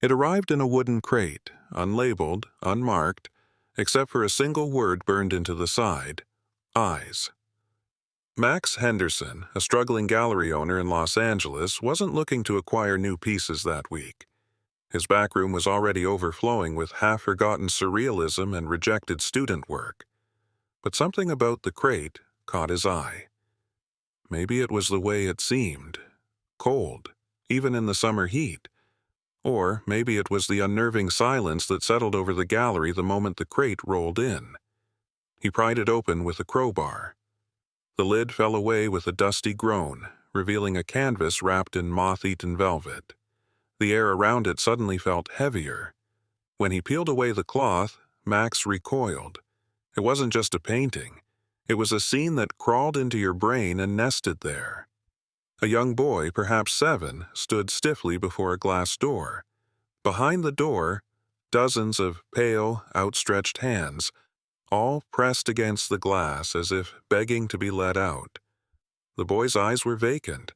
It arrived in a wooden crate, unlabeled, unmarked, except for a single word burned into the side: eyes. Max Henderson, a struggling gallery owner in Los Angeles, wasn't looking to acquire new pieces that week. His backroom was already overflowing with half-forgotten surrealism and rejected student work. But something about the crate caught his eye. Maybe it was the way it seemed, cold, even in the summer heat. Or maybe it was the unnerving silence that settled over the gallery the moment the crate rolled in. He pried it open with a crowbar. The lid fell away with a dusty groan, revealing a canvas wrapped in moth-eaten velvet. The air around it suddenly felt heavier. When he peeled away the cloth, Max recoiled. It wasn't just a painting. It was a scene that crawled into your brain and nested there. A young boy, perhaps 7, stood stiffly before a glass door. Behind the door, dozens of pale, outstretched hands, all pressed against the glass as if begging to be let out. The boy's eyes were vacant.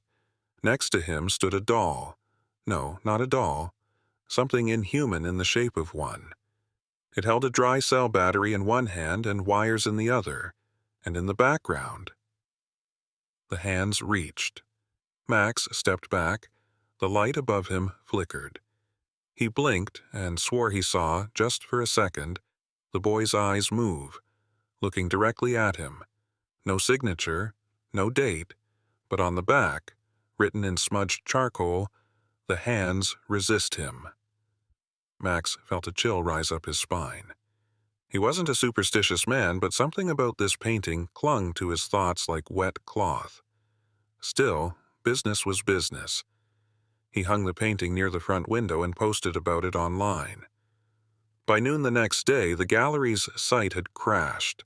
Next to him stood a doll. No, not a doll. Something inhuman in the shape of one. It held a dry cell battery in one hand and wires in the other, and in the background. The hands reached. Max stepped back. The light above him flickered. He blinked and swore he saw, just for a second, the boy's eyes move, looking directly at him. No signature, no date, but on the back, written in smudged charcoal, the hands resist him. Max felt a chill rise up his spine. He wasn't a superstitious man, but something about this painting clung to his thoughts like wet cloth. Still, business was business. He hung the painting near the front window and posted about it online. By noon the next day, the gallery's site had crashed.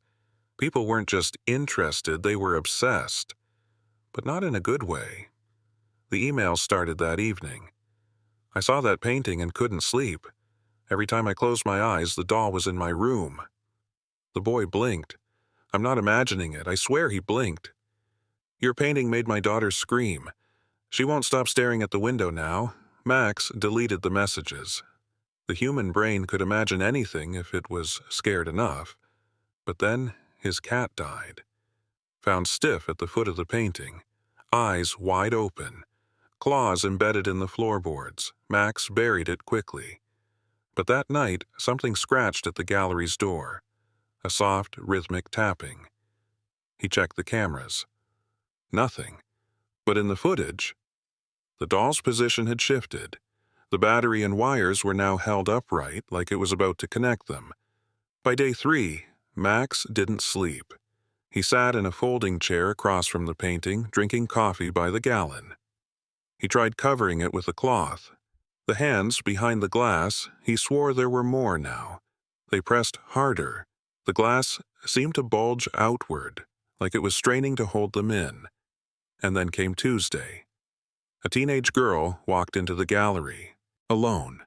People weren't just interested, they were obsessed. But not in a good way. The emails started that evening. I saw that painting and couldn't sleep. Every time I closed my eyes, the doll was in my room. The boy blinked. I'm not imagining it. I swear he blinked. Your painting made my daughter scream. She won't stop staring at the window now. Max deleted the messages. The human brain could imagine anything if it was scared enough. But then his cat died. Found stiff at the foot of the painting. Eyes wide open. Claws embedded in the floorboards. Max buried it quickly. But that night, something scratched at the gallery's door. A soft, rhythmic tapping. He checked the cameras. Nothing. But in the footage, the doll's position had shifted. The battery and wires were now held upright, like it was about to connect them. By day 3, Max didn't sleep. He sat in a folding chair across from the painting, drinking coffee by the gallon. He tried covering it with a cloth. The hands behind the glass, he swore there were more now. They pressed harder. The glass seemed to bulge outward, like it was straining to hold them in. And then came Tuesday. A teenage girl walked into the gallery, alone.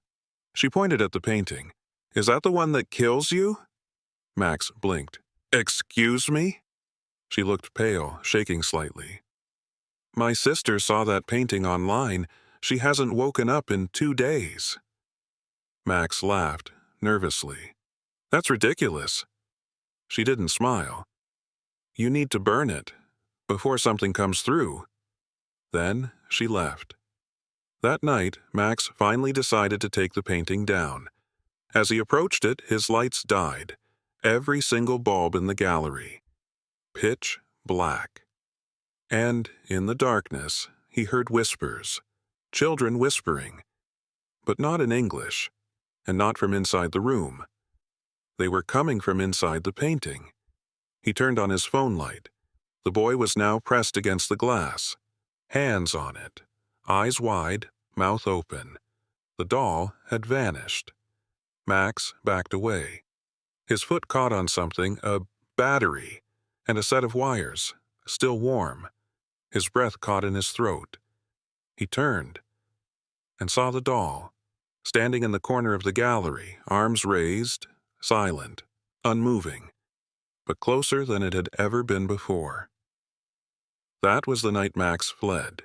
She pointed at the painting. Is that the one that kills you? Max blinked. Excuse me? She looked pale, shaking slightly. My sister saw that painting online. She hasn't woken up in 2 days. Max laughed, nervously. That's ridiculous. She didn't smile. You need to burn it, before something comes through. Then she left. That night, Max finally decided to take the painting down. As he approached it, his lights died. Every single bulb in the gallery. Pitch black. And, in the darkness, he heard whispers. Children whispering. But not in English, and not from inside the room. They were coming from inside the painting. He turned on his phone light. The boy was now pressed against the glass. Hands on it. Eyes wide, mouth open. The doll had vanished. Max backed away. His foot caught on something, a battery, and a set of wires, still warm. His breath caught in his throat. He turned and saw the doll, standing in the corner of the gallery, arms raised, silent, unmoving, but closer than it had ever been before. That was the night Max fled.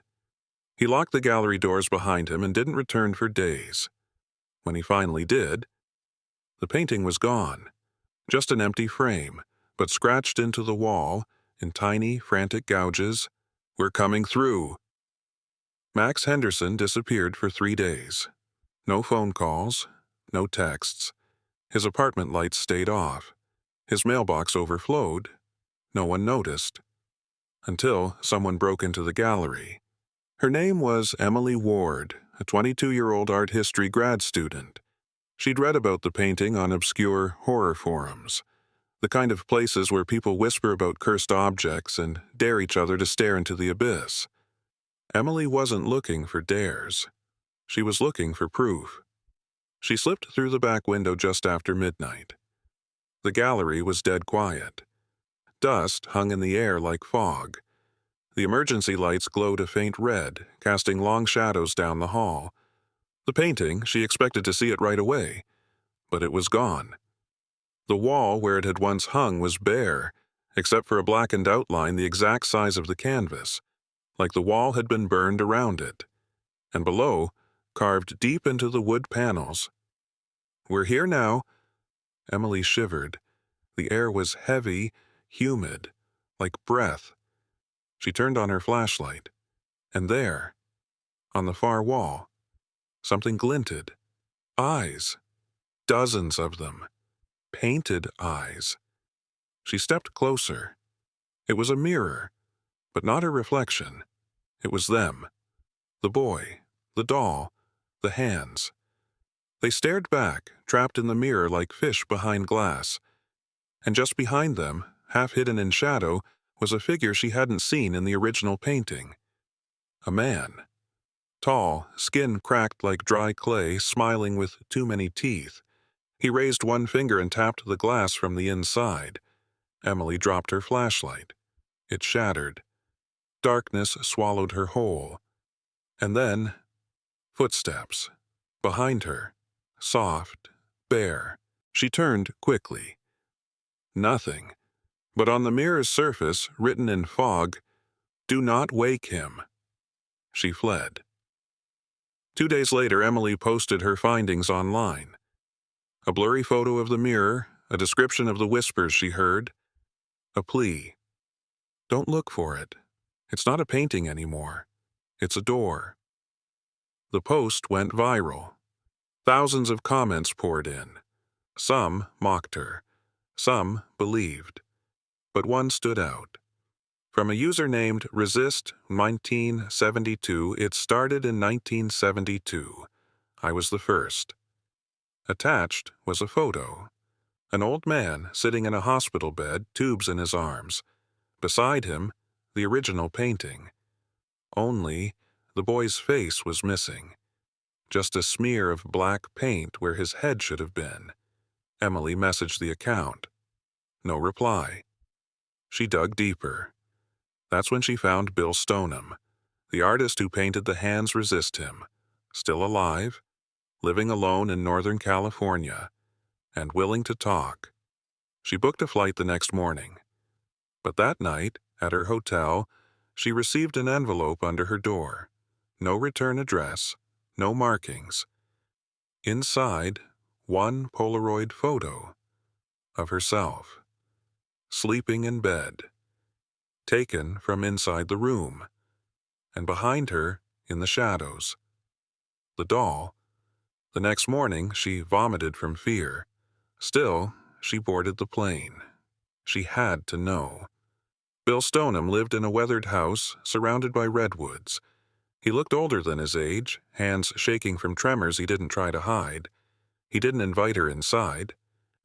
He locked the gallery doors behind him and didn't return for days. When he finally did, the painting was gone. Just an empty frame, but scratched into the wall, in tiny, frantic gouges, "We're coming through." Max Henderson disappeared for 3 days. No phone calls, no texts. His apartment lights stayed off. His mailbox overflowed. No one noticed. Until someone broke into the gallery. Her name was Emily Ward, a 22-year-old art history grad student. She'd read about the painting on obscure horror forums, the kind of places where people whisper about cursed objects and dare each other to stare into the abyss. Emily wasn't looking for dares. She was looking for proof. She slipped through the back window just after midnight. The gallery was dead quiet. Dust hung in the air like fog. The emergency lights glowed a faint red, casting long shadows down the hall. The painting, she expected to see it right away, but it was gone. The wall where it had once hung was bare, except for a blackened outline the exact size of the canvas, like the wall had been burned around it. And below, carved deep into the wood panels, "We're here now." Emily shivered. The air was heavy, humid, like breath. She turned on her flashlight, and there, on the far wall, something glinted. Eyes. Dozens of them. Painted eyes. She stepped closer. It was a mirror, but not her reflection. It was them. The boy, the doll, the hands. They stared back, trapped in the mirror like fish behind glass. And just behind them, half hidden in shadow, was a figure she hadn't seen in the original painting. A man. Tall, skin cracked like dry clay, smiling with too many teeth. He raised one finger and tapped the glass from the inside. Emily dropped her flashlight. It shattered. Darkness swallowed her whole. And then, footsteps. Behind her. Soft, bare. She turned quickly. Nothing. But on the mirror's surface, written in fog, "Do not wake him." She fled. 2 days later, Emily posted her findings online. A blurry photo of the mirror, a description of the whispers she heard, a plea. Don't look for it. It's not a painting anymore. It's a door. The post went viral. Thousands of comments poured in. Some mocked her. Some believed. But one stood out. From a user named Resist1972, it started in 1972. I was the first. Attached was a photo. An old man sitting in a hospital bed, tubes in his arms. Beside him, the original painting. Only, the boy's face was missing. Just a smear of black paint where his head should have been. Emily messaged the account. No reply. She dug deeper. That's when she found Bill Stoneham, the artist who painted The Hands Resist Him, still alive, living alone in Northern California, and willing to talk. She booked a flight the next morning. But that night, at her hotel, she received an envelope under her door. No return address, no markings. Inside, one Polaroid photo of herself, sleeping in bed, taken from inside the room, and behind her, in the shadows, the doll. The next morning, she vomited from fear. Still, she boarded the plane. She had to know. Bill Stoneham lived in a weathered house surrounded by redwoods. He looked older than his age, hands shaking from tremors he didn't try to hide. He didn't invite her inside.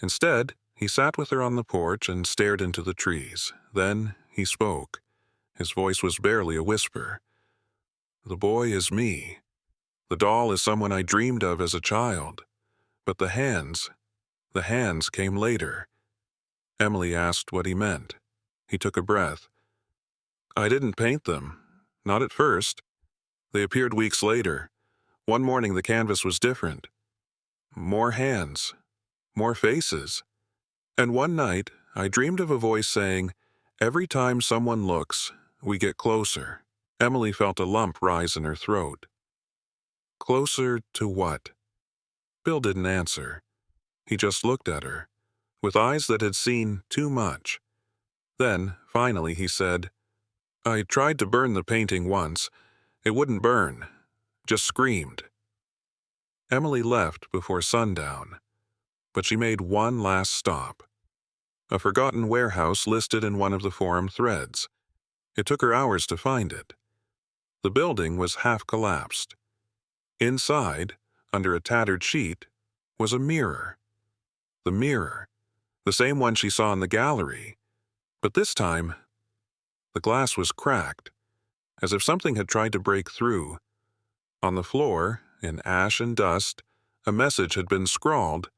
Instead, he sat with her on the porch and stared into the trees. Then he spoke. His voice was barely a whisper. "The boy is me. The doll is someone I dreamed of as a child. But the hands came later." Emily asked what he meant. He took a breath. "I didn't paint them. Not at first. They appeared weeks later. One morning the canvas was different. More hands. More faces. And one night, I dreamed of a voice saying, 'Every time someone looks, we get closer.'" Emily felt a lump rise in her throat. Closer to what? Bill didn't answer. He just looked at her, with eyes that had seen too much. Then, finally, he said, "I tried to burn the painting once. It wouldn't burn, just screamed." Emily left before sundown, but she made one last stop. A forgotten warehouse listed in one of the forum threads. It took her hours to find it. The building was half collapsed. Inside, under a tattered sheet, was a mirror. The mirror, the same one she saw in the gallery, but this time, the glass was cracked, as if something had tried to break through. On the floor, in ash and dust, a message had been scrawled,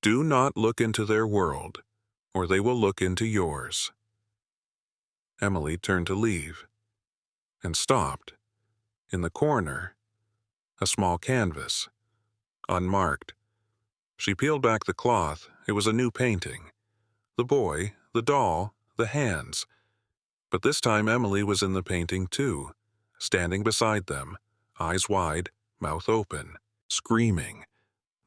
"Do not look into their world, or they will look into yours." Emily turned to leave, and stopped. In the corner, a small canvas, unmarked. She peeled back the cloth. It was a new painting. The boy, the doll, the hands. But this time Emily was in the painting too, standing beside them, eyes wide, mouth open, screaming.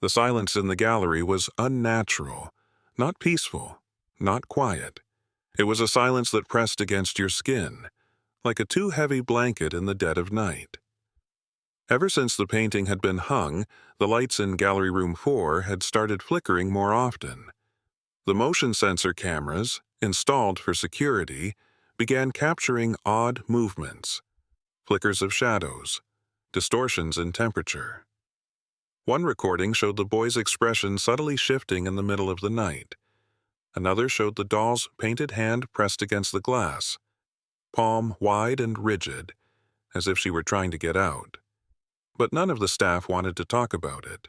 The silence in the gallery was unnatural, not peaceful, not quiet. It was a silence that pressed against your skin, like a too heavy blanket in the dead of night. Ever since the painting had been hung, the lights in Gallery Room 4 had started flickering more often. The motion sensor cameras, installed for security, began capturing odd movements, flickers of shadows, distortions in temperature. One recording showed the boy's expression subtly shifting in the middle of the night. Another showed the doll's painted hand pressed against the glass, palm wide and rigid, as if she were trying to get out. But none of the staff wanted to talk about it.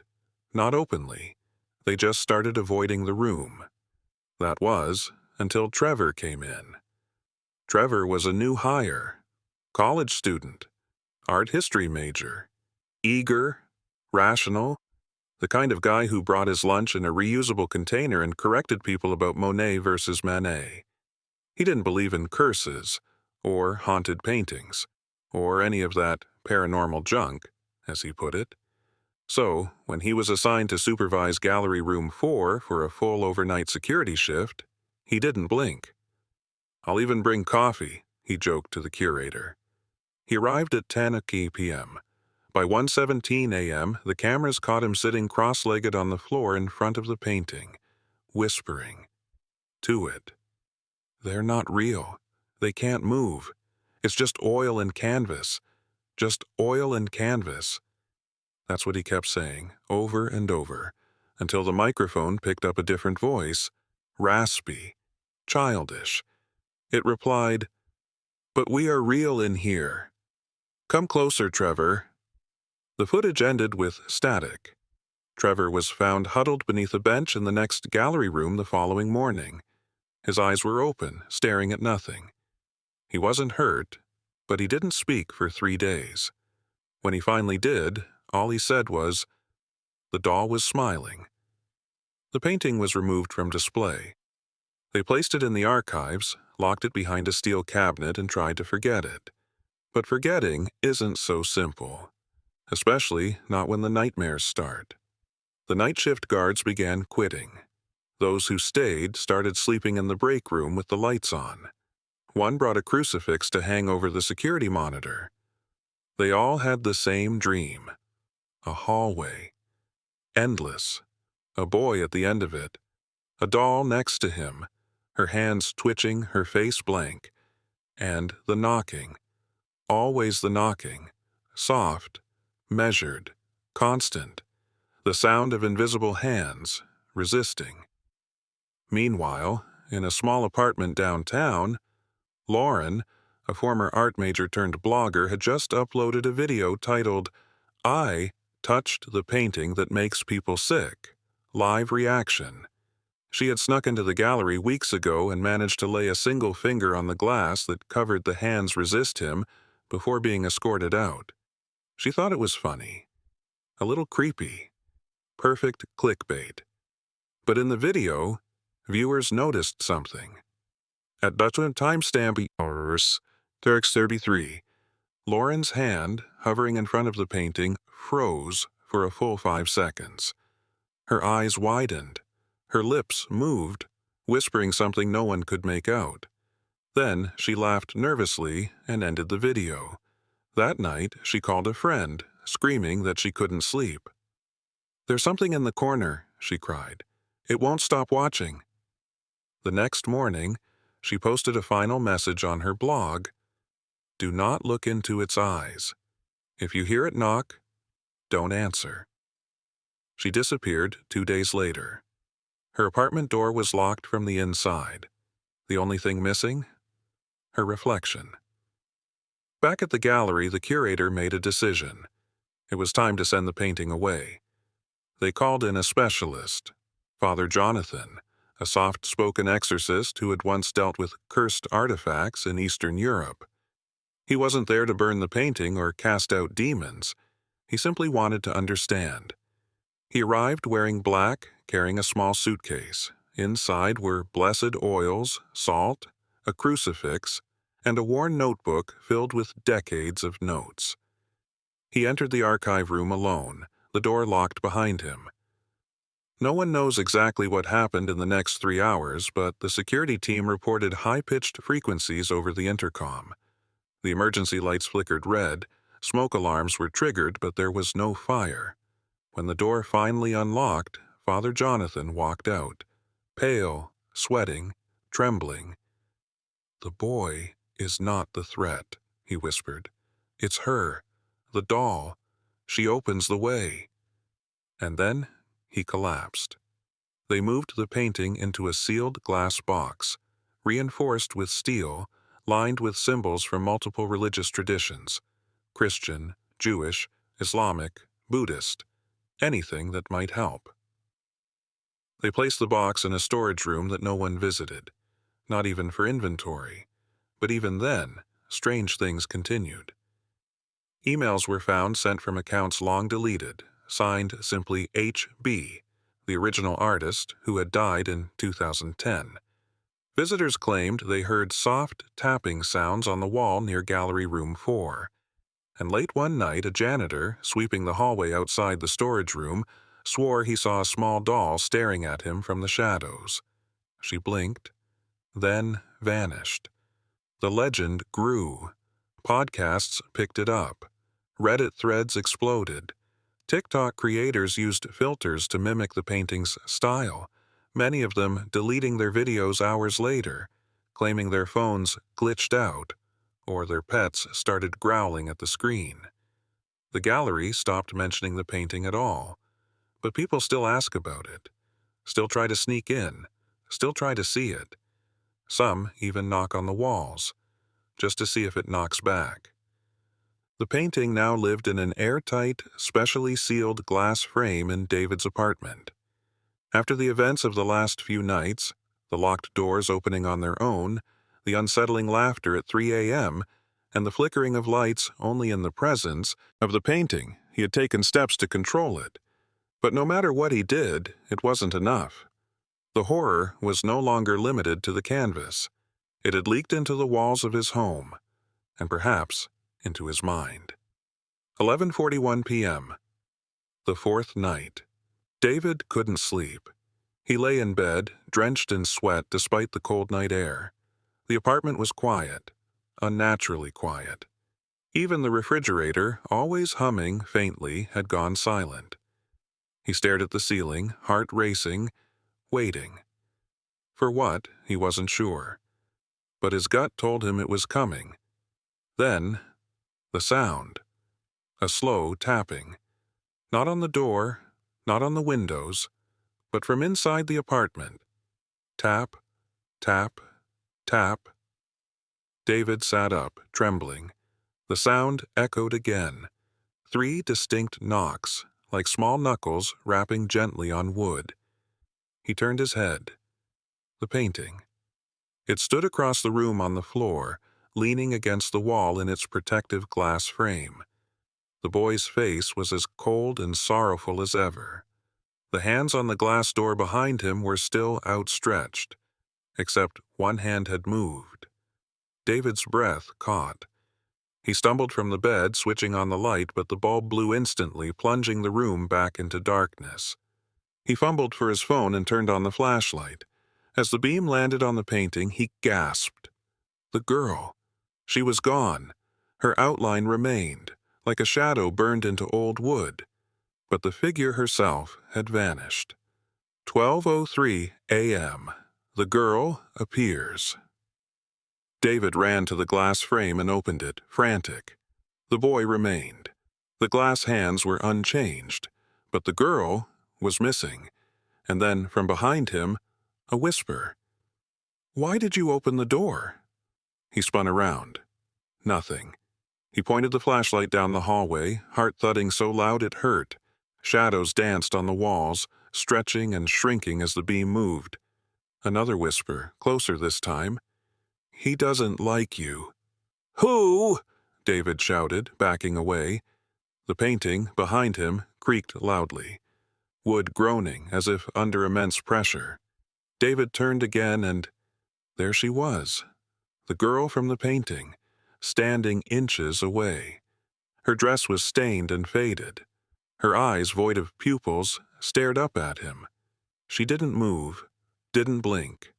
Not openly. They just started avoiding the room. That was, until Trevor came in. Trevor was a new hire, college student, art history major, eager, rational, the kind of guy who brought his lunch in a reusable container and corrected people about Monet versus Manet. He didn't believe in curses, or haunted paintings, or any of that paranormal junk, as he put it. So, when he was assigned to supervise Gallery Room 4 for a full overnight security shift, he didn't blink. "I'll even bring coffee," he joked to the curator. He arrived at 10 p.m. By 1:17 a.m., the cameras caught him sitting cross-legged on the floor in front of the painting, whispering to it. "They're not real. They can't move. It's just oil and canvas. Just oil and canvas." That's what he kept saying, over and over, until the microphone picked up a different voice, raspy, childish. It replied, "But we are real in here. Come closer, Trevor." The footage ended with static. Trevor was found huddled beneath a bench in the next gallery room the following morning. His eyes were open, staring at nothing. He wasn't hurt, but he didn't speak for 3 days. When he finally did, all he said was, "The doll was smiling." The painting was removed from display. They placed it in the archives, locked it behind a steel cabinet, and tried to forget it. But forgetting isn't so simple, especially not when the nightmares start. The night shift guards began quitting. Those who stayed started sleeping in the break room with the lights on. One brought a crucifix to hang over the security monitor. They all had the same dream. A hallway. Endless. A boy at the end of it. A doll next to him, her hands twitching, her face blank. And the knocking. Always the knocking. Soft, measured, constant. The sound of invisible hands, resisting. Meanwhile, in a small apartment downtown, Lauren, a former art major turned blogger, had just uploaded a video titled, "I touched the painting that makes people sick. Live reaction." She had snuck into the gallery weeks ago and managed to lay a single finger on the glass that covered the hands resist him before being escorted out. She thought it was funny. A little creepy. Perfect clickbait. But in the video, viewers noticed something. At Dutchman timestamp hours, Turks 33, Lauren's hand, hovering in front of the painting, froze for a full 5 seconds. Her eyes widened. Her lips moved, whispering something no one could make out. Then she laughed nervously and ended the video. That night, she called a friend, screaming that she couldn't sleep. "There's something in the corner," she cried. "It won't stop watching." The next morning, she posted a final message on her blog. "Do not look into its eyes. If you hear it knock, don't answer." She disappeared 2 days later. Her apartment door was locked from the inside. The only thing missing? Her reflection. Back at the gallery, the curator made a decision. It was time to send the painting away. They called in a specialist, Father Jonathan, a soft-spoken exorcist who had once dealt with cursed artifacts in Eastern Europe. He wasn't there to burn the painting or cast out demons. He simply wanted to understand. He arrived wearing black, carrying a small suitcase. Inside were blessed oils, salt, a crucifix, and a worn notebook filled with decades of notes. He entered the archive room alone, the door locked behind him. No one knows exactly what happened in the next 3 hours, but the security team reported high-pitched frequencies over the intercom. The emergency lights flickered red, smoke alarms were triggered, but there was no fire. When the door finally unlocked, Father Jonathan walked out, pale, sweating, trembling. "The boy is not the threat," he whispered. "It's her, the doll. She opens the way." And then he collapsed. They moved the painting into a sealed glass box, reinforced with steel, lined with symbols from multiple religious traditions: Christian, Jewish, Islamic, Buddhist, anything that might help. They placed the box in a storage room that no one visited, not even for inventory. But even then, strange things continued. Emails were found sent from accounts long deleted, signed simply HB, the original artist who had died in 2010. Visitors claimed they heard soft tapping sounds on the wall near Gallery Room 4. And late one night, a janitor, sweeping the hallway outside the storage room, swore he saw a small doll staring at him from the shadows. She blinked, then vanished. The legend grew. Podcasts picked it up. Reddit threads exploded. TikTok creators used filters to mimic the painting's style, many of them deleting their videos hours later, claiming their phones glitched out, or their pets started growling at the screen. The gallery stopped mentioning the painting at all, but people still ask about it, still try to sneak in, still try to see it. Some even knock on the walls, just to see if it knocks back. The painting now lived in an airtight, specially sealed glass frame in David's apartment. After the events of the last few nights, the locked doors opening on their own, the unsettling laughter at 3 a.m., and the flickering of lights only in the presence of the painting, he had taken steps to control it. But no matter what he did, it wasn't enough. The horror was no longer limited to the canvas. It had leaked into the walls of his home, and perhaps into his mind. 11:41 p.m. The fourth night. David couldn't sleep. He lay in bed, drenched in sweat despite the cold night air. The apartment was quiet, unnaturally quiet. Even the refrigerator, always humming faintly, had gone silent. He stared at the ceiling, heart racing, waiting. For what, he wasn't sure. But his gut told him it was coming. Then, the sound. A slow tapping. Not on the door, not on the windows, but from inside the apartment. Tap, tap, tap. David sat up, trembling. The sound echoed again. 3 distinct knocks, like small knuckles rapping gently on wood. He turned his head. The painting. It stood across the room on the floor, leaning against the wall in its protective glass frame. The boy's face was as cold and sorrowful as ever. The hands on the glass door behind him were still outstretched, except one hand had moved. David's breath caught. He stumbled from the bed, switching on the light, but the bulb blew instantly, plunging the room back into darkness. He fumbled for his phone and turned on the flashlight. As the beam landed on the painting, he gasped. The girl. She was gone. Her outline remained, like a shadow burned into old wood. But the figure herself had vanished. 12:03 a.m. The girl appears. David ran to the glass frame and opened it, frantic. The boy remained. The glass hands were unchanged, but the girl was missing. And then, from behind him, a whisper. "Why did you open the door?" He spun around. Nothing. He pointed the flashlight down the hallway, heart thudding so loud it hurt. Shadows danced on the walls, stretching and shrinking as the beam moved. Another whisper, closer this time. "He doesn't like you." "Who?" David shouted, backing away. The painting, behind him, creaked loudly, wood groaning as if under immense pressure. David turned again, and there she was, the girl from the painting, standing inches away. Her dress was stained and faded. Her eyes, void of pupils, stared up at him. She didn't move, didn't blink,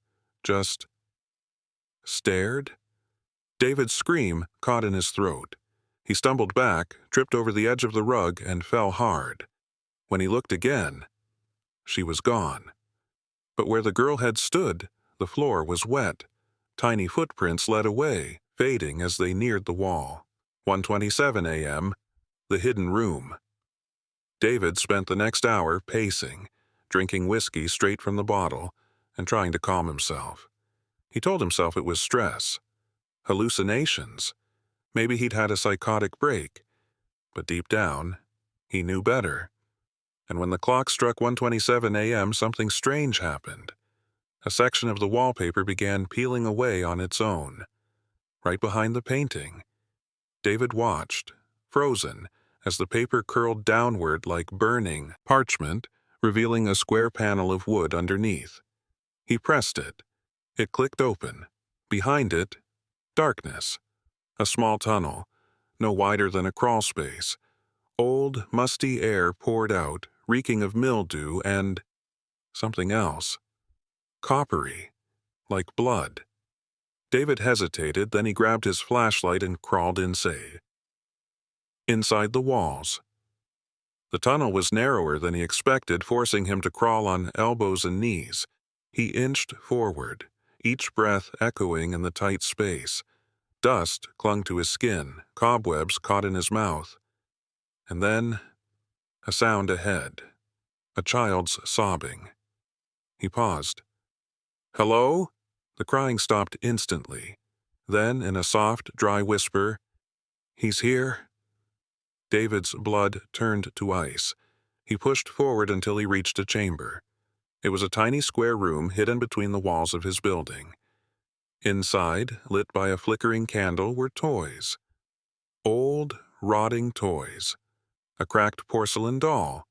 just stared. David's scream caught in his throat. He stumbled back, tripped over the edge of the rug, and fell hard. When he looked again, she was gone. But where the girl had stood, the floor was wet. Tiny footprints led away, fading as they neared the wall. 1:27 a.m. The hidden room. David spent the next hour pacing, drinking whiskey straight from the bottle, and trying to calm himself. He told himself it was stress, hallucinations. Maybe he'd had a psychotic break. But deep down, he knew better. And when the clock struck 1:27 a.m., something strange happened. A section of the wallpaper began peeling away on its own. Right behind the painting, David watched, frozen, as the paper curled downward like burning parchment, revealing a square panel of wood underneath. He pressed it. It clicked open. Behind it, darkness. A small tunnel, no wider than a crawl space. Old, musty air poured out, reeking of mildew and something else. Coppery, like blood. David hesitated, then he grabbed his flashlight and crawled inside. Inside the walls. The tunnel was narrower than he expected, forcing him to crawl on elbows and knees. He inched forward, each breath echoing in the tight space. Dust clung to his skin, cobwebs caught in his mouth. And then, a sound ahead. A child's sobbing. He paused. "Hello?" The crying stopped instantly. Then, in a soft, dry whisper, "He's here." David's blood turned to ice. He pushed forward until he reached a chamber. It was a tiny square room hidden between the walls of his building. Inside, lit by a flickering candle, were toys. Old, rotting toys. A cracked porcelain doll.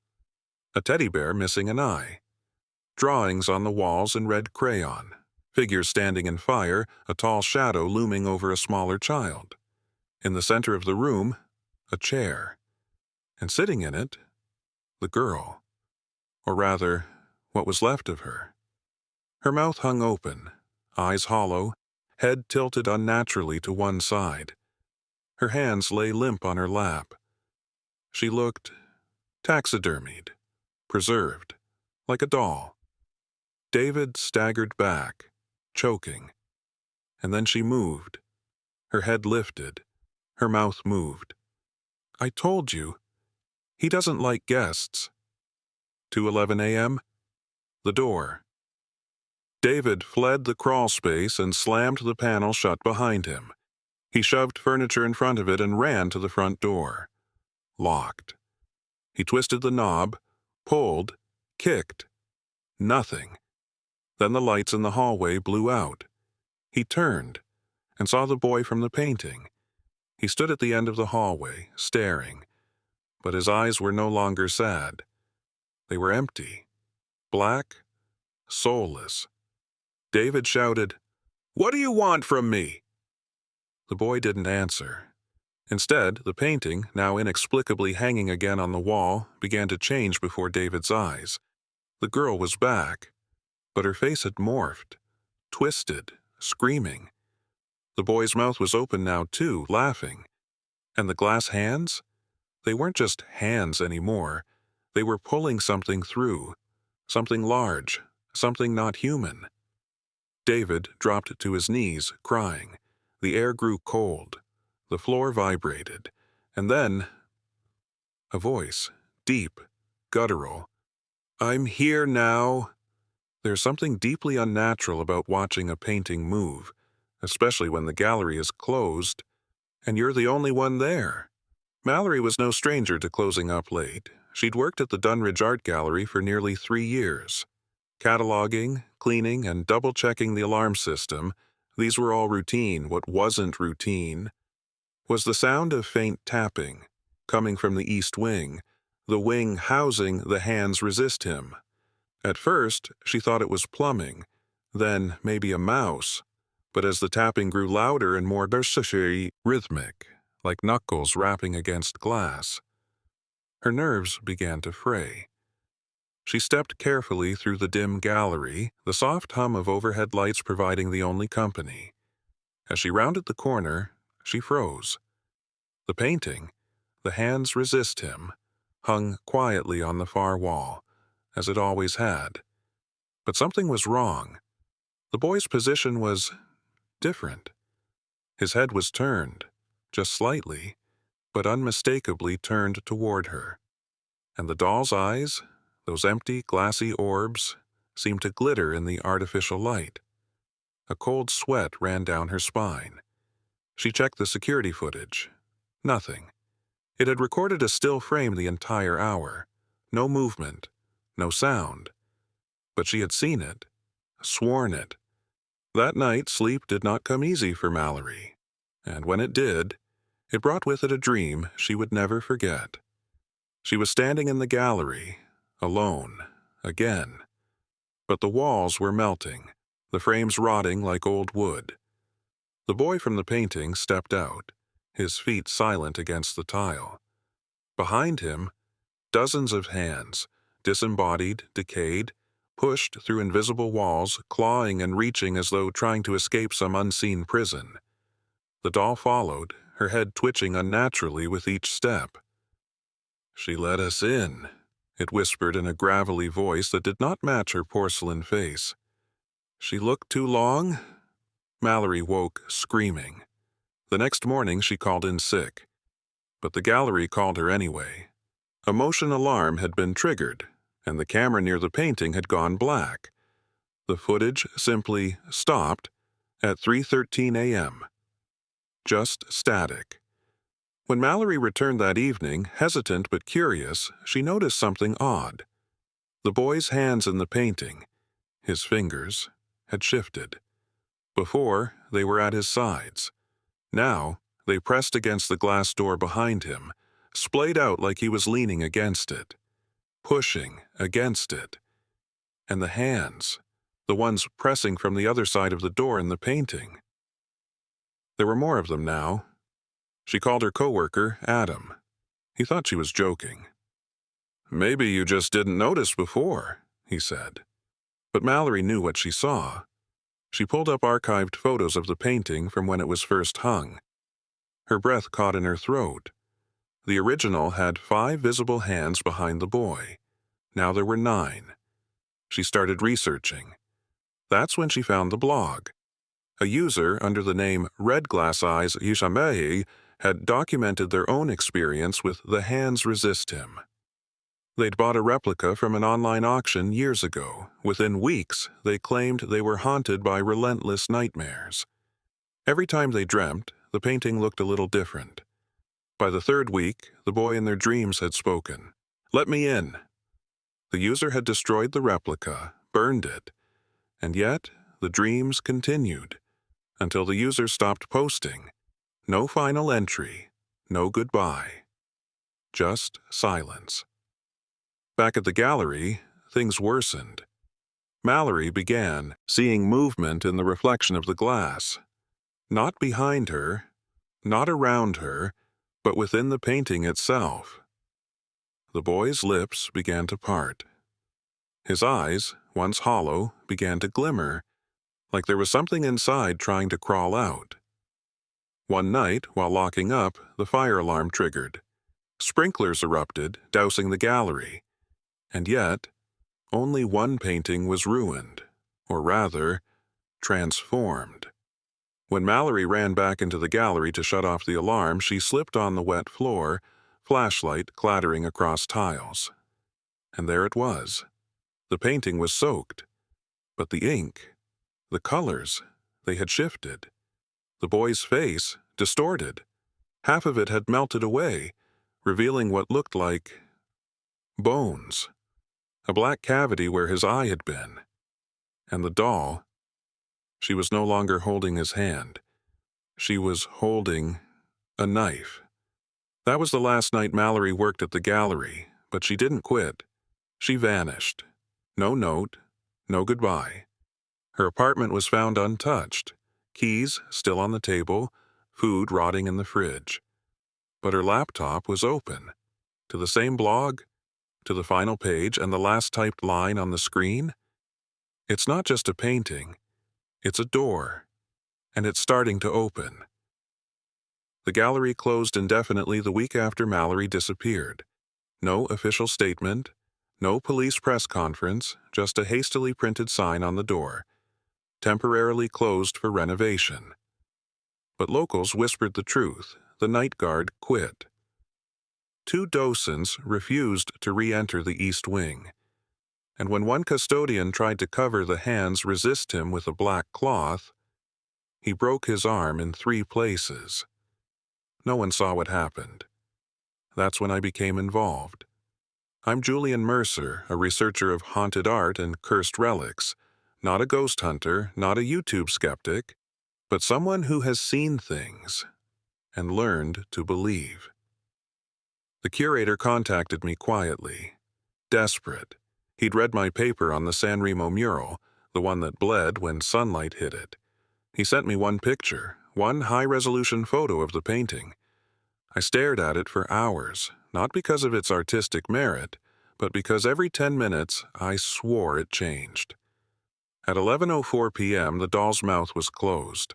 A teddy bear missing an eye. Drawings on the walls in red crayon. Figures standing in fire, a tall shadow looming over a smaller child. In the center of the room, a chair. And sitting in it, the girl. Or rather, what was left of her. Her mouth hung open, eyes hollow, head tilted unnaturally to one side. Her hands lay limp on her lap. She looked taxidermied, preserved, like a doll. David staggered back, choking. And then she moved. Her head lifted. Her mouth moved. "I told you. He doesn't like guests." 2:11 a.m. The door. David fled the crawl space and slammed the panel shut behind him. He shoved furniture in front of it and ran to the front door. Locked. He twisted the knob, pulled, kicked. Nothing. Then the lights in the hallway blew out. He turned and saw the boy from the painting. He stood at the end of the hallway, staring. But his eyes were no longer sad. They were empty. Black, soulless. David shouted, "What do you want from me?" The boy didn't answer. Instead, the painting, now inexplicably hanging again on the wall, began to change before David's eyes. The girl was back, but her face had morphed, twisted, screaming. The boy's mouth was open now too, laughing. And the glass hands? They weren't just hands anymore. They were pulling something through. Something large. Something not human. David dropped to his knees, crying. The air grew cold. The floor vibrated. And then a voice, deep, guttural. "I'm here now." There's something deeply unnatural about watching a painting move, especially when the gallery is closed, and you're the only one there. Mallory was no stranger to closing up late. She'd worked at the Dunridge Art Gallery for nearly 3 years. Cataloging, cleaning, and double-checking the alarm system, these were all routine. What wasn't routine was the sound of faint tapping, coming from the east wing, the wing housing the Hands Resist Him. At first, she thought it was plumbing, then maybe a mouse, but as the tapping grew louder and more rhythmic, like knuckles rapping against glass, her nerves began to fray. She stepped carefully through the dim gallery, the soft hum of overhead lights providing the only company. As she rounded the corner, she froze. The painting, The Hands Resist Him, hung quietly on the far wall, as it always had. But something was wrong. The boy's position was different. His head was turned, just slightly, but unmistakably turned toward her. And the doll's eyes, those empty, glassy orbs, seemed to glitter in the artificial light. A cold sweat ran down her spine. She checked the security footage. Nothing. It had recorded a still frame the entire hour. No movement, no sound. But she had seen it, sworn it. That night, sleep did not come easy for Mallory. And when it did, it brought with it a dream she would never forget. She was standing in the gallery, alone, again. But the walls were melting, the frames rotting like old wood. The boy from the painting stepped out, his feet silent against the tile. Behind him, dozens of hands, disembodied, decayed, pushed through invisible walls, clawing and reaching as though trying to escape some unseen prison. The doll followed, her head twitching unnaturally with each step. "She let us in," it whispered in a gravelly voice that did not match her porcelain face. "She looked too long?" Mallory woke, screaming. The next morning she called in sick. But the gallery called her anyway. A motion alarm had been triggered, and the camera near the painting had gone black. The footage simply stopped at 3:13 a.m. Just static. When Mallory returned that evening, hesitant but curious, she noticed something odd. The boy's hands in the painting, his fingers, had shifted. Before, they were at his sides. Now, they pressed against the glass door behind him, splayed out like he was leaning against it, pushing against it. And the hands, the ones pressing from the other side of the door in the painting. There were more of them now. She called her coworker, Adam. He thought she was joking. "Maybe you just didn't notice before," he said. But Mallory knew what she saw. She pulled up archived photos of the painting from when it was first hung. Her breath caught in her throat. The original had 5 visible hands behind the boy. Now there were 9. She started researching. That's when she found the blog. A user under the name Red Glass Eyes Yishamehi had documented their own experience with The Hands Resist Him. They'd bought a replica from an online auction years ago. Within weeks, they claimed they were haunted by relentless nightmares. Every time they dreamt, the painting looked a little different. By the 3rd week, the boy in their dreams had spoken. "Let me in." The user had destroyed the replica, burned it, and yet the dreams continued until the user stopped posting. No final entry, no goodbye. Just silence. Back at the gallery, things worsened. Mallory began seeing movement in the reflection of the glass. Not behind her, not around her, but within the painting itself. The boy's lips began to part. His eyes, once hollow, began to glimmer, like there was something inside trying to crawl out. One night, while locking up, the fire alarm triggered. Sprinklers erupted, dousing the gallery. And yet, only one painting was ruined, or rather, transformed. When Mallory ran back into the gallery to shut off the alarm, she slipped on the wet floor, flashlight clattering across tiles. And there it was. The painting was soaked, but the ink, the colors, they had shifted. The boy's face, distorted. Half of it had melted away, revealing what looked like bones, a black cavity where his eye had been. And the doll, she was no longer holding his hand. She was holding a knife. That was the last night Mallory worked at the gallery, but she didn't quit. She vanished. No note, no goodbye. Her apartment was found untouched, keys still on the table, food rotting in the fridge. But her laptop was open. To the same blog, to the final page and the last typed line on the screen. It's not just a painting, it's a door, and it's starting to open. The gallery closed indefinitely the week after Mallory disappeared. No official statement, no police press conference, just a hastily printed sign on the door. Temporarily closed for renovation. But locals whispered the truth. The night guard quit. 2 docents refused to re-enter the East Wing. And when one custodian tried to cover the hands resist him with a black cloth, he broke his arm in 3 places. No one saw what happened. That's when I became involved. I'm Julian Mercer, a researcher of haunted art and cursed relics, not a ghost hunter, not a YouTube skeptic, but someone who has seen things and learned to believe. The curator contacted me quietly, desperate. He'd read my paper on the San Remo mural, the one that bled when sunlight hit it. He sent me one picture, one high-resolution photo of the painting. I stared at it for hours, not because of its artistic merit, but because every 10 minutes I swore it changed. At 11:04 p.m., the doll's mouth was closed.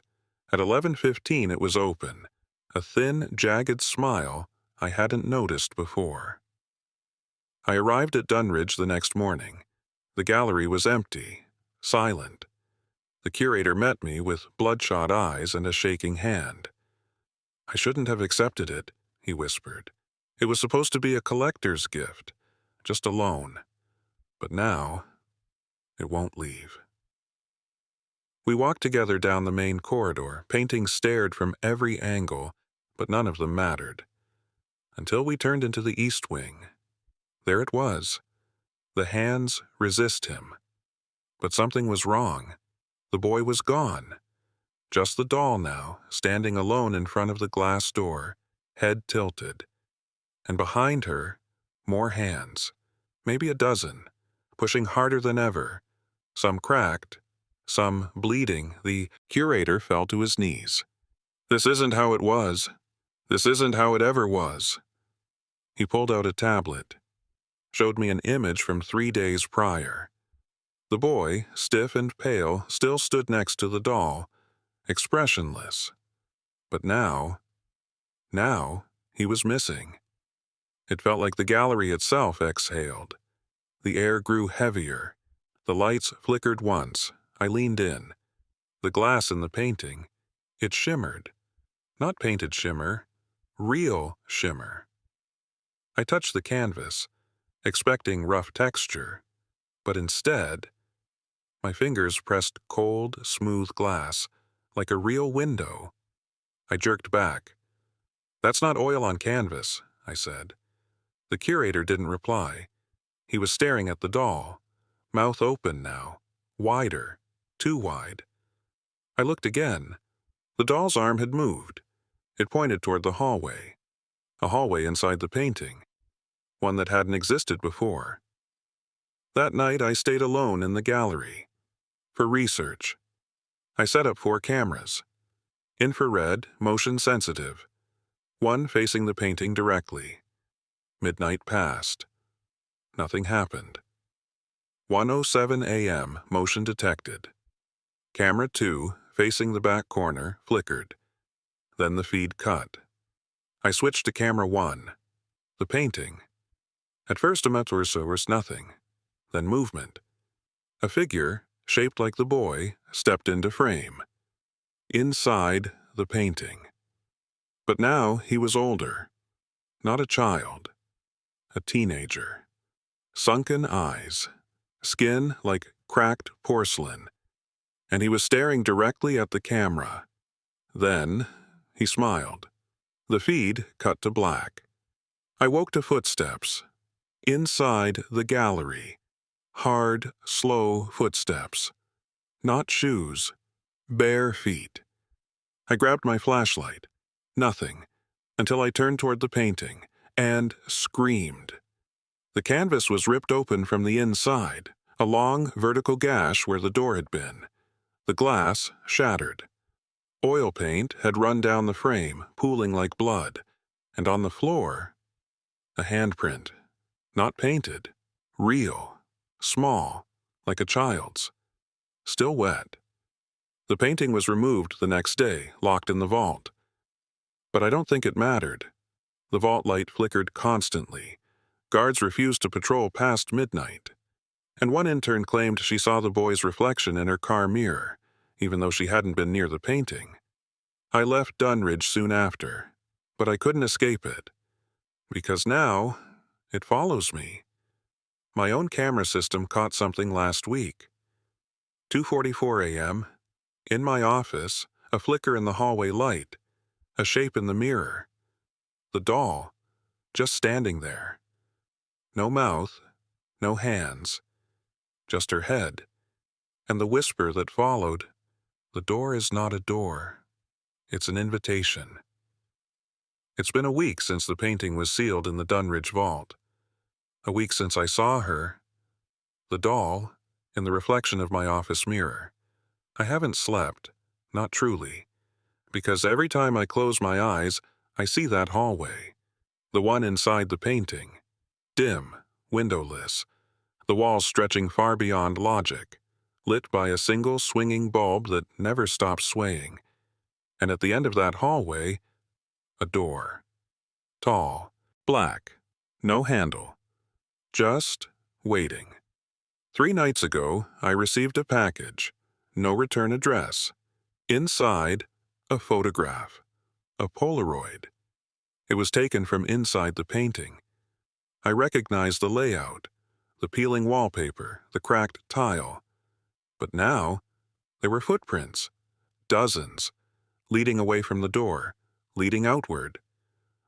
At 11:15, it was open, a thin, jagged smile I hadn't noticed before. I arrived at Dunridge the next morning. The gallery was empty, silent. The curator met me with bloodshot eyes and a shaking hand. "I shouldn't have accepted it," he whispered. "It was supposed to be a collector's gift, just a loan. But now, it won't leave." We walked together down the main corridor. Paintings stared from every angle, but none of them mattered. Until we turned into the East Wing. There it was. The hands resist him. But something was wrong. The boy was gone. Just the doll now, standing alone in front of the glass door, head tilted. And behind her, more hands, maybe a dozen, pushing harder than ever. Some cracked, some bleeding. The curator fell to his knees. "This isn't how it was. This isn't how it ever was." He pulled out a tablet, showed me an image from 3 days prior. The boy, stiff and pale, still stood next to the doll, expressionless. But now he was missing. It felt like the gallery itself exhaled. The air grew heavier. The lights flickered once. I leaned in. The glass in the painting, it shimmered. Not painted shimmer, real shimmer. I touched the canvas, expecting rough texture, but instead, my fingers pressed cold, smooth glass, like a real window. I jerked back. "That's not oil on canvas," I said. The curator didn't reply. He was staring at the doll, mouth open now, wider, too wide. I looked again. The doll's arm had moved. It pointed toward the hallway. A hallway inside the painting. One that hadn't existed before. That night I stayed alone in the gallery. For research. I set up 4 cameras. Infrared, motion sensitive. One facing the painting directly. Midnight passed. Nothing happened. 1:07 a.m. Motion detected. Camera 2, facing the back corner, flickered. Then the feed cut. I switched to camera 1. The painting. At first a minute or so was nothing. Then movement. A figure, shaped like the boy, stepped into frame. Inside the painting. But now he was older. Not a child. A teenager. Sunken eyes. Skin like cracked porcelain. And he was staring directly at the camera. Then he smiled. The feed cut to black. I woke to footsteps. Inside the gallery. Hard, slow footsteps. Not shoes. Bare feet. I grabbed my flashlight. Nothing. Until I turned toward the painting. And screamed. The canvas was ripped open from the inside. A long, vertical gash where the door had been. The glass shattered. Oil paint had run down the frame, pooling like blood. And on the floor, a handprint. Not painted. Real. Small. Like a child's. Still wet. The painting was removed the next day, locked in the vault. But I don't think it mattered. The vault light flickered constantly. Guards refused to patrol past midnight. And one intern claimed she saw the boy's reflection in her car mirror, even though she hadn't been near the painting. I left Dunridge soon after, but I couldn't escape it. Because now, it follows me. My own camera system caught something last week. 2:44 a.m. In my office, a flicker in the hallway light, a shape in the mirror. The doll, just standing there. No mouth, no hands, just her head. And the whisper that followed, "The door is not a door. It's an invitation." It's been a week since the painting was sealed in the Dunridge vault. A week since I saw her, the doll, in the reflection of my office mirror. I haven't slept, not truly, because every time I close my eyes, I see that hallway, the one inside the painting, dim, windowless, the walls stretching far beyond logic, lit by a single swinging bulb that never stops swaying, and at the end of that hallway, a door. Tall, black, no handle, just waiting. 3 nights ago, I received a package, no return address. Inside, a photograph, a Polaroid. It was taken from inside the painting. I recognized the layout, the peeling wallpaper, the cracked tile. But now, there were footprints, dozens, leading away from the door, leading outward.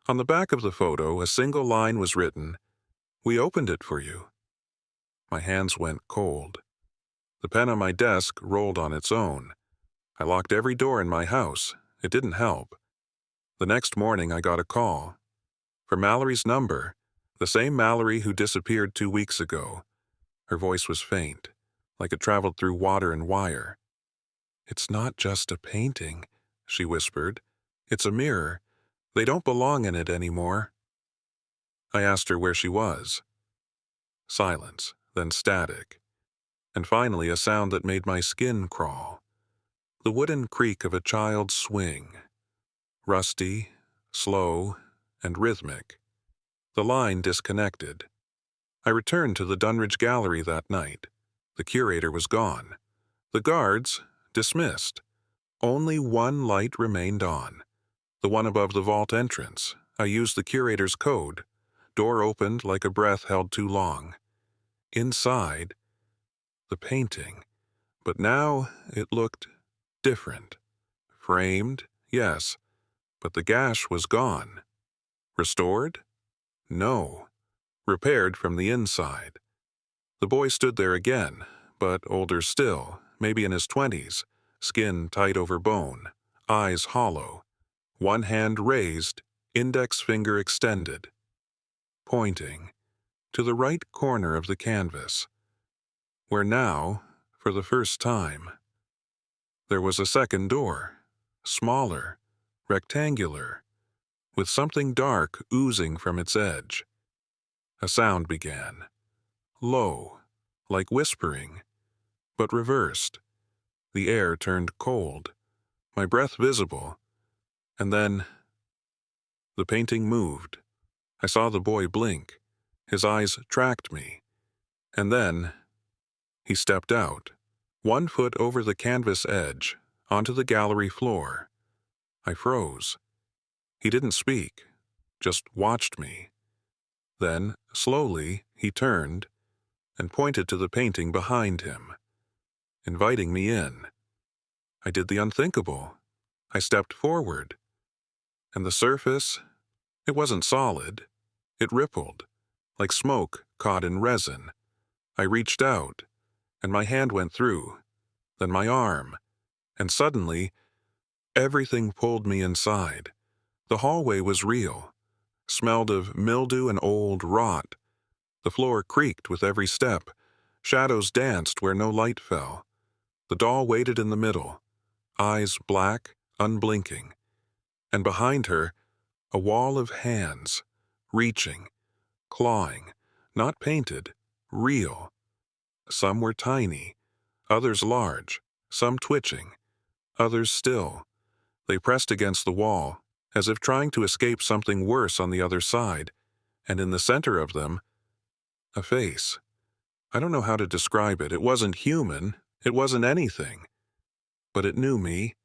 On the back of the photo, a single line was written, "We opened it for you." My hands went cold. The pen on my desk rolled on its own. I locked every door in my house. It didn't help. The next morning I got a call. For Mallory's number, the same Mallory who disappeared 2 weeks ago. Her voice was faint, like it traveled through water and wire. "It's not just a painting," she whispered. "It's a mirror. They don't belong in it anymore." I asked her where she was. Silence, then static. And finally a sound that made my skin crawl. The wooden creak of a child's swing. Rusty, slow, and rhythmic. The line disconnected. I returned to the Dunridge Gallery that night. The curator was gone. The guards, dismissed. Only one light remained on. The one above the vault entrance. I used the curator's code. Door opened like a breath held too long. Inside, the painting. But now it looked different. Framed, yes, but the gash was gone. Restored? No. Repaired from the inside. The boy stood there again, but older still, maybe in his 20s, skin tight over bone, eyes hollow, one hand raised, index finger extended, pointing to the right corner of the canvas, where now, for the first time, there was a second door, smaller, rectangular, with something dark oozing from its edge. A sound began, low, like whispering, but reversed. The air turned cold, my breath visible, and then the painting moved. I saw the boy blink. His eyes tracked me. And then he stepped out, 1 foot over the canvas edge, onto the gallery floor. I froze. He didn't speak, just watched me. Then, slowly, he turned and pointed to the painting behind him, inviting me in. I did the unthinkable. I stepped forward, and the surface, it wasn't solid. It rippled, like smoke caught in resin. I reached out, and my hand went through, then my arm, and suddenly, everything pulled me inside. The hallway was real, smelled of mildew and old rot. The floor creaked with every step. Shadows danced where no light fell. The doll waited in the middle, eyes black, unblinking. And behind her, a wall of hands, reaching, clawing, not painted, real. Some were tiny, others large, some twitching, others still. They pressed against the wall, as if trying to escape something worse on the other side, and in the center of them, a face. I don't know how to describe it. It wasn't human. It wasn't anything. But it knew me,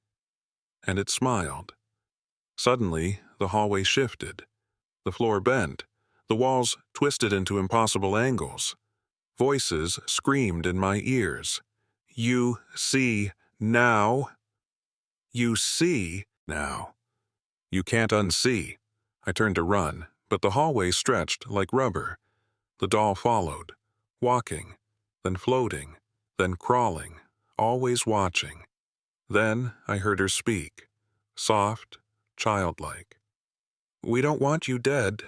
and it smiled. Suddenly, the hallway shifted. The floor bent. The walls twisted into impossible angles. Voices screamed in my ears. You see now. You see now. You can't unsee. I turned to run, but the hallway stretched like rubber. The doll followed, walking, then floating, then crawling, always watching. Then I heard her speak, soft, childlike. We don't want you dead.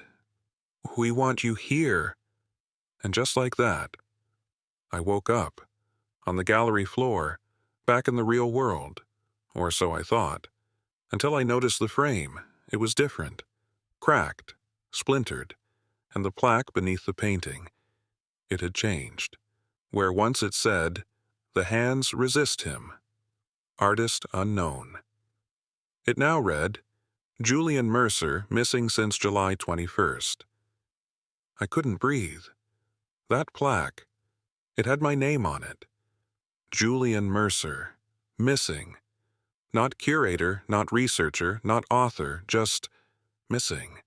We want you here. And just like that, I woke up, on the gallery floor, back in the real world, or so I thought, until I noticed the frame. It was different, cracked, splintered, and the plaque beneath the painting. It had changed. Where once it said, "The hands resist him. Artist unknown." It now read, "Julian Mercer, missing since July 21st. I couldn't breathe. That plaque, it had my name on it. Julian Mercer, missing. Not curator, not researcher, not author, just missing.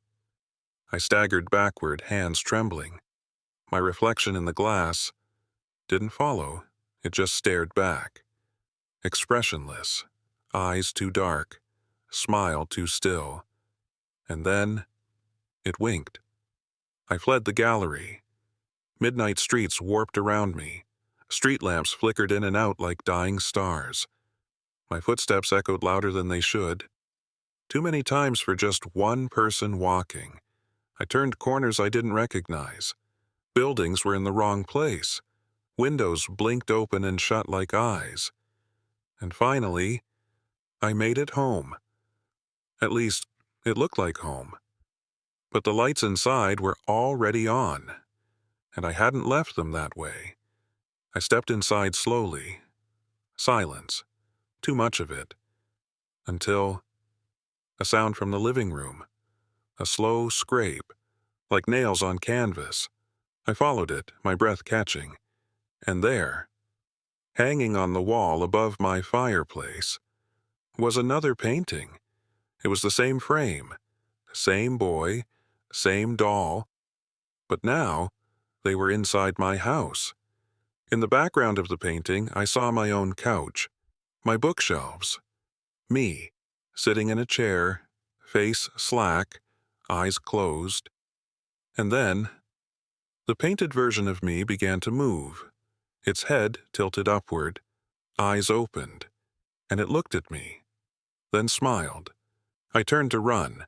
I staggered backward, hands trembling. My reflection in the glass didn't follow. It just stared back. Expressionless, eyes too dark, smile too still. And then, it winked. I fled the gallery. Midnight streets warped around me. Street lamps flickered in and out like dying stars. My footsteps echoed louder than they should. Too many times for just one person walking. I turned corners I didn't recognize. Buildings were in the wrong place. Windows blinked open and shut like eyes. And finally, I made it home. At least, it looked like home. But the lights inside were already on, and I hadn't left them that way. I stepped inside slowly. Silence. Too much of it. Until a sound from the living room. A slow scrape, like nails on canvas. I followed it, my breath catching. And there, hanging on the wall above my fireplace, was another painting. It was the same frame, same boy, same doll, but now they were inside my house. In the background of the painting, I saw my own couch, my bookshelves, me, sitting in a chair, face slack, eyes closed. And then, the painted version of me began to move, its head tilted upward, eyes opened, and it looked at me, then smiled. I turned to run,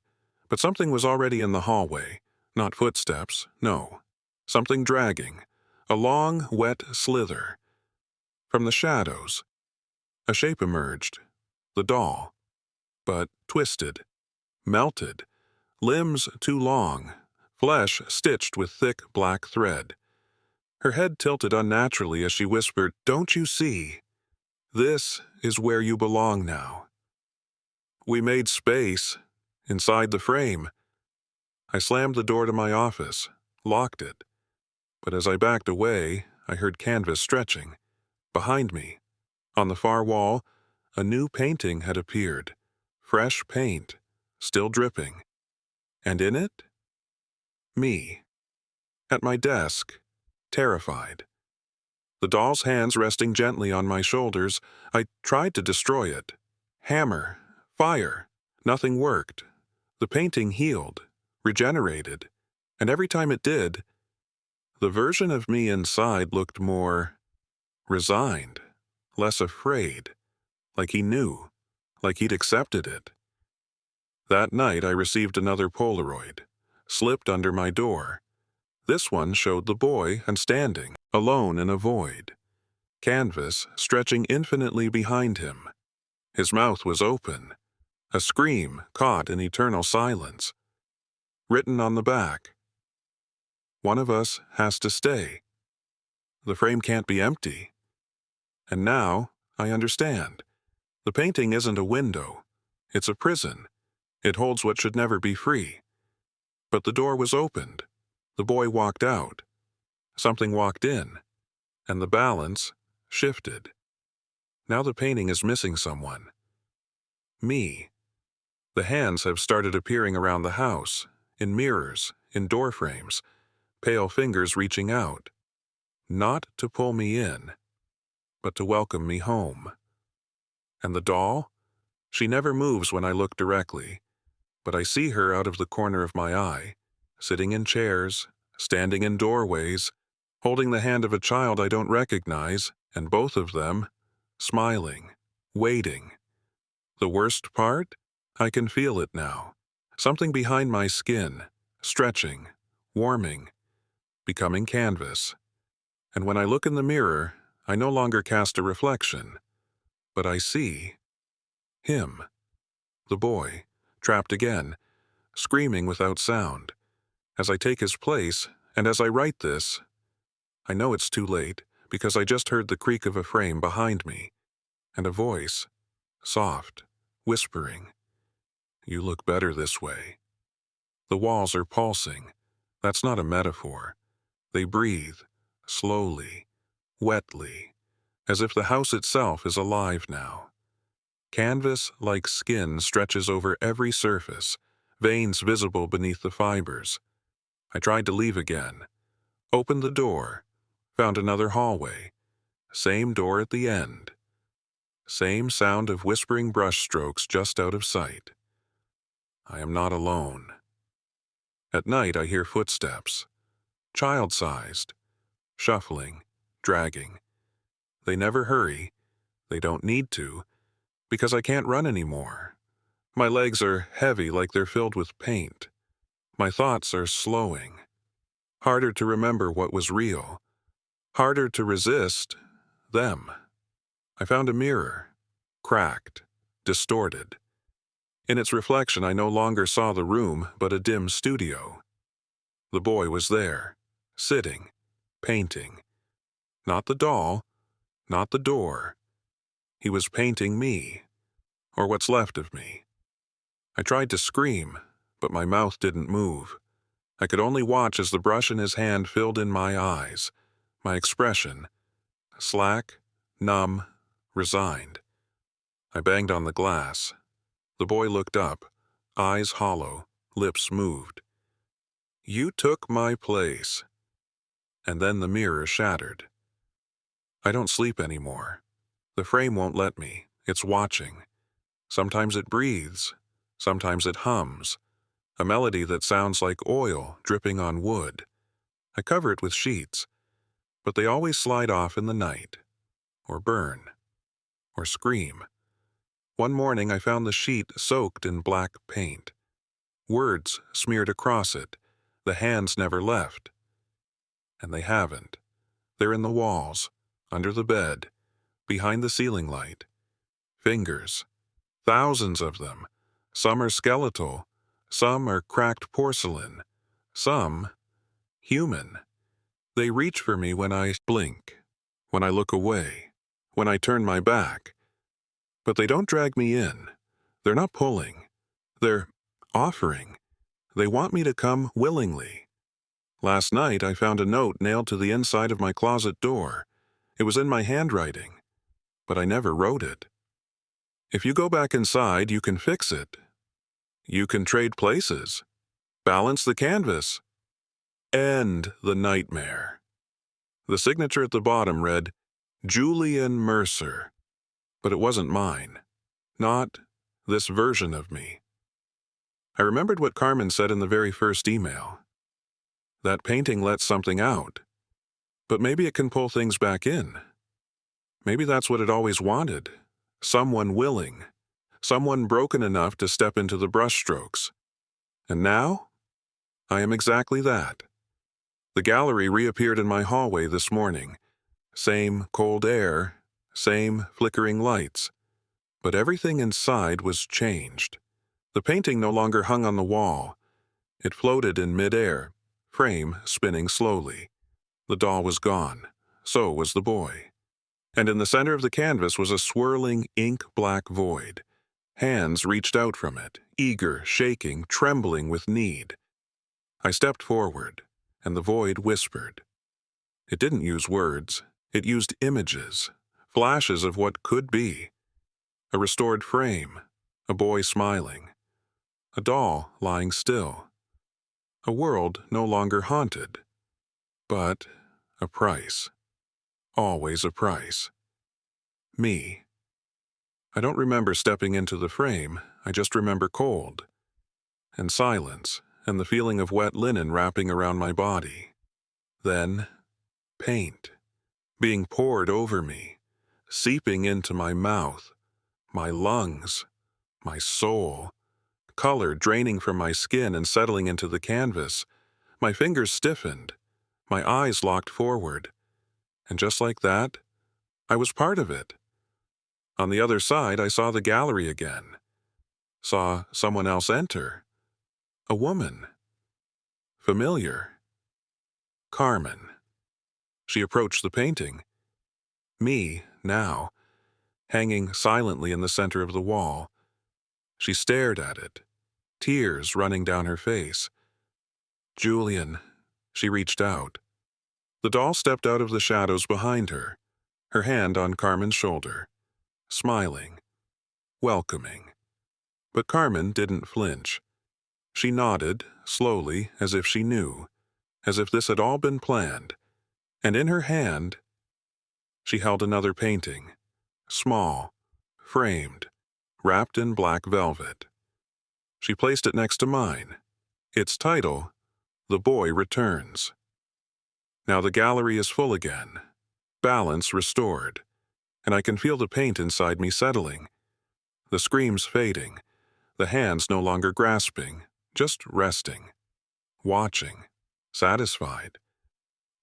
but something was already in the hallway, not footsteps, no. Something dragging, a long, wet slither. From the shadows, a shape emerged, the doll, but twisted, melted, limbs too long, flesh stitched with thick black thread. Her head tilted unnaturally as she whispered, "Don't you see? This is where you belong now." We made space inside the frame. I slammed the door to my office, locked it. But as I backed away, I heard canvas stretching. Behind me, on the far wall, a new painting had appeared. Fresh paint, still dripping. And in it, me. At my desk, terrified. The doll's hands resting gently on my shoulders, I tried to destroy it. Hammer, fire, nothing worked. The painting healed, regenerated, and every time it did, the version of me inside looked more resigned, less afraid, like he knew, like he'd accepted it. That night I received another Polaroid, slipped under my door. This one showed the boy and standing, alone in a void. Canvas stretching infinitely behind him. His mouth was open, a scream caught in eternal silence. Written on the back, "One of us has to stay. The frame can't be empty." And now I understand. The painting isn't a window. It's a prison. It holds what should never be free. But the door was opened. The boy walked out. Something walked in. And the balance shifted. Now the painting is missing someone. Me. The hands have started appearing around the house, in mirrors, in door frames, pale fingers reaching out. Not to pull me in, but to welcome me home. And the doll? She never moves when I look directly, but I see her out of the corner of my eye, sitting in chairs, standing in doorways, holding the hand of a child I don't recognize, and both of them smiling, waiting. The worst part? I can feel it now. Something behind my skin, stretching, warming, becoming canvas. And when I look in the mirror, I no longer cast a reflection, but I see him, the boy, trapped again, screaming without sound. As I take his place, and as I write this, I know it's too late, because I just heard the creak of a frame behind me, and a voice, soft, whispering, "You look better this way." The walls are pulsing. That's not a metaphor. They breathe, slowly, wetly, as if the house itself is alive now. Canvas like skin stretches over every surface, veins visible beneath the fibers. I tried to leave again, opened the door, found another hallway, same door at the end, same sound of whispering brushstrokes just out of sight. I am not alone. At night I hear footsteps, child-sized, shuffling, dragging. They never hurry, they don't need to, because I can't run anymore. My legs are heavy like they're filled with paint. My thoughts are slowing. Harder to remember what was real. Harder to resist them. I found a mirror, cracked, distorted. In its reflection I no longer saw the room but a dim studio. The boy was there, sitting, painting. Not the doll, not the door. He was painting me, or what's left of me. I tried to scream, but my mouth didn't move. I could only watch as the brush in his hand filled in my eyes, my expression, slack, numb, resigned. I banged on the glass. The boy looked up, eyes hollow, lips moved. "You took my place." And then the mirror shattered. I don't sleep anymore. The frame won't let me. It's watching. Sometimes it breathes. Sometimes it hums. A melody that sounds like oil dripping on wood. I cover it with sheets, but they always slide off in the night, or burn, or scream. One morning I found the sheet soaked in black paint. Words smeared across it. The hands never left. And they haven't. They're in the walls, under the bed, behind the ceiling light. Fingers. Thousands of them. Some are skeletal. Some are cracked porcelain. Some human. They reach for me when I blink, when I look away, when I turn my back. But they don't drag me in. They're not pulling. They're offering. They want me to come willingly. Last night, I found a note nailed to the inside of my closet door. It was in my handwriting, but I never wrote it. If you go back inside, you can fix it. You can trade places. Balance the canvas. End the nightmare. The signature at the bottom read, Julian Mercer. But it wasn't mine. Not this version of me. I remembered what Carmen said in the very first email. That painting lets something out. But maybe it can pull things back in. Maybe that's what it always wanted. Someone willing. Someone broken enough to step into the brushstrokes. And now, I am exactly that. The gallery reappeared in my hallway this morning. Same cold air, same flickering lights. But everything inside was changed. The painting no longer hung on the wall. It floated in midair, frame spinning slowly. The doll was gone. So was the boy. And in the center of the canvas was a swirling ink-black void. Hands reached out from it, eager, shaking, trembling with need. I stepped forward, and the void whispered. It didn't use words. It used images, flashes of what could be. A restored frame, a boy smiling, a doll lying still, a world no longer haunted, but a price. Always a price. Me. I don't remember stepping into the frame, I just remember cold, and silence, and the feeling of wet linen wrapping around my body. Then, paint, being poured over me, seeping into my mouth, my lungs, my soul, color draining from my skin and settling into the canvas. My fingers stiffened, my eyes locked forward, and just like that, I was part of it. On the other side, I saw the gallery again. Saw someone else enter. A woman. Familiar. Carmen. She approached the painting. Me, now, hanging silently in the center of the wall. She stared at it, tears running down her face. Julian. She reached out. The doll stepped out of the shadows behind her, her hand on Carmen's shoulder, smiling, welcoming. But Carmen didn't flinch. She nodded, slowly, as if she knew, as if this had all been planned, and in her hand, she held another painting, small, framed, wrapped in black velvet. She placed it next to mine. Its title, The Boy Returns. Now the gallery is full again, balance restored, and I can feel the paint inside me settling, the screams fading, the hands no longer grasping, just resting, watching, satisfied.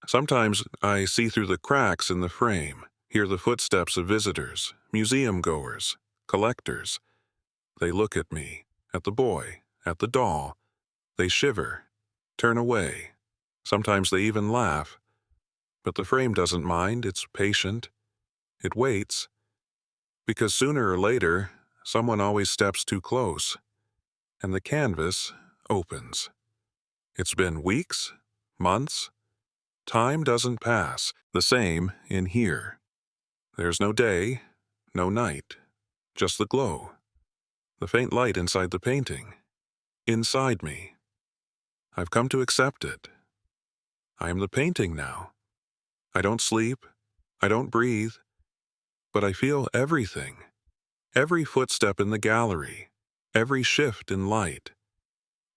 Sometimes I see through the cracks in the frame, hear the footsteps of visitors, museum-goers, collectors. They look at me, at the boy, at the doll. They shiver, turn away. Sometimes they even laugh. But the frame doesn't mind, it's patient. It waits. Because sooner or later, someone always steps too close, and the canvas opens. It's been weeks, months. Time doesn't pass. The same in here. There's no day, no night, just the glow. The faint light inside the painting. Inside me. I've come to accept it. I am the painting now. I don't sleep. I don't breathe. But I feel everything. Every footstep in the gallery. Every shift in light.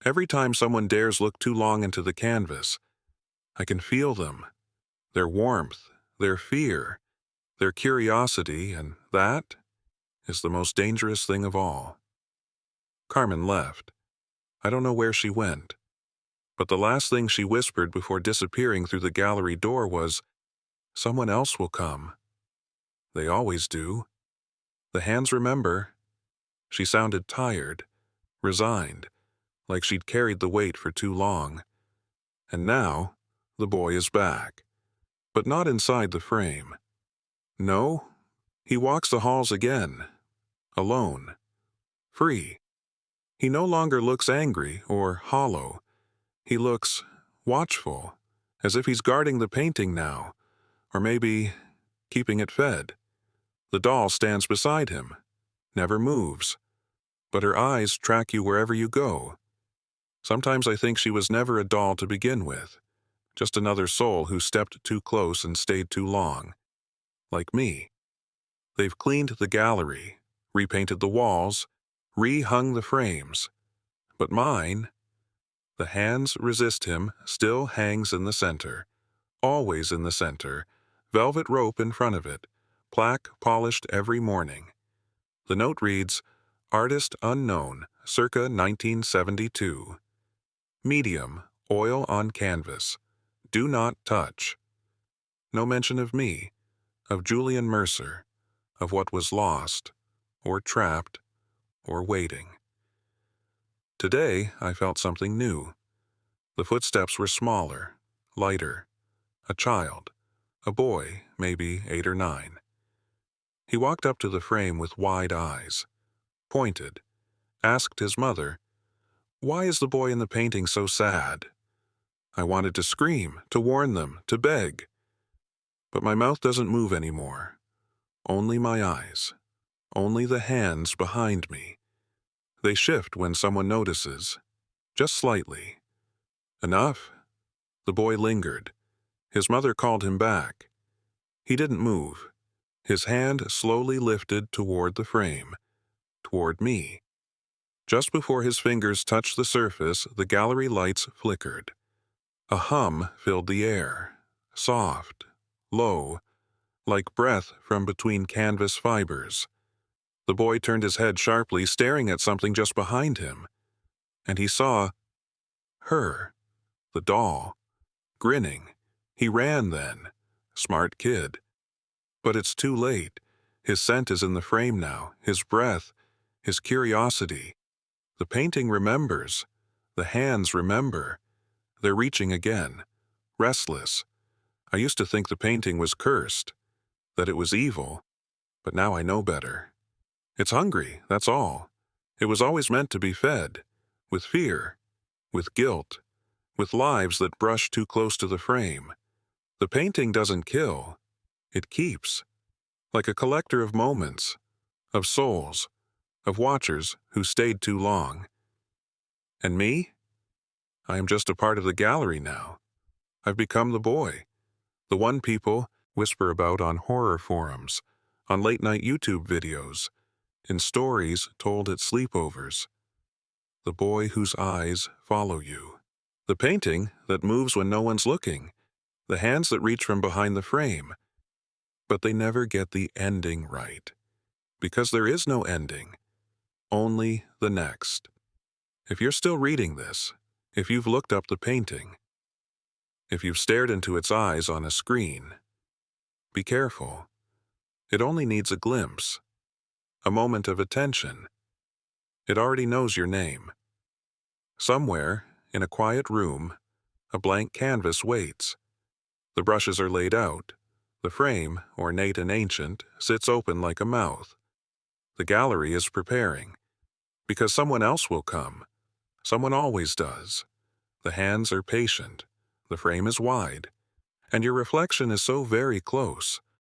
Every time someone dares look too long into the canvas, I can feel them. Their warmth, their fear, their curiosity, and that is the most dangerous thing of all. Carmen left. I don't know where she went. But the last thing she whispered before disappearing through the gallery door was, "Someone else will come." They always do. The hands remember. She sounded tired, resigned, like she'd carried the weight for too long. And now, the boy is back. but not inside the frame. No, he walks the halls again, alone, free. He no longer looks angry or hollow. He looks watchful, as if he's guarding the painting now, or maybe keeping it fed. The doll stands beside him, never moves, but her eyes track you wherever you go. Sometimes I think she was never a doll to begin with, just another soul who stepped too close and stayed too long. Like me. They've cleaned the gallery, repainted the walls, re-hung the frames. But mine, the hands resist him, still hangs in the center. Always in the center, velvet rope in front of it, plaque polished every morning. The note reads, Artist unknown, circa 1972. Medium, oil on canvas. Do not touch. No mention of me, of Julian Mercer, of what was lost, or trapped, or waiting. Today, I felt something new. The footsteps were smaller, lighter. A child, a boy, maybe 8 or 9. He walked up to the frame with wide eyes, pointed, asked his mother, "Why is the boy in the painting so sad?" I wanted to scream, to warn them, to beg. But my mouth doesn't move anymore. Only my eyes. Only the hands behind me. They shift when someone notices, just slightly. Enough? The boy lingered. His mother called him back. He didn't move. His hand slowly lifted toward the frame, toward me. Just before his fingers touched the surface, the gallery lights flickered. A hum filled the air, soft, low, like breath from between canvas fibers. The boy turned his head sharply, staring at something just behind him. And he saw her, the doll, grinning. He ran then. Smart kid. But it's too late. His scent is in the frame now, his breath, his curiosity. The painting remembers. The hands remember. They're reaching again, restless. I used to think the painting was cursed, that it was evil, but now I know better. It's hungry, that's all. It was always meant to be fed, with fear, with guilt, with lives that brush too close to the frame. The painting doesn't kill, it keeps, like a collector of moments, of souls, of watchers who stayed too long. And me? I am just a part of the gallery now. I've become the boy, the one people whisper about on horror forums, on late-night YouTube videos, in stories told at sleepovers. The boy whose eyes follow you. The painting that moves when no one's looking. The hands that reach from behind the frame. But they never get the ending right. Because there is no ending. Only the next. If you're still reading this, if you've looked up the painting, if you've stared into its eyes on a screen, be careful. It only needs a glimpse, a moment of attention. It already knows your name. Somewhere, in a quiet room, a blank canvas waits. The brushes are laid out. The frame, ornate and ancient, sits open like a mouth. The gallery is preparing. Because someone else will come. Someone always does. The hands are patient. The frame is wide. And your reflection is so very close.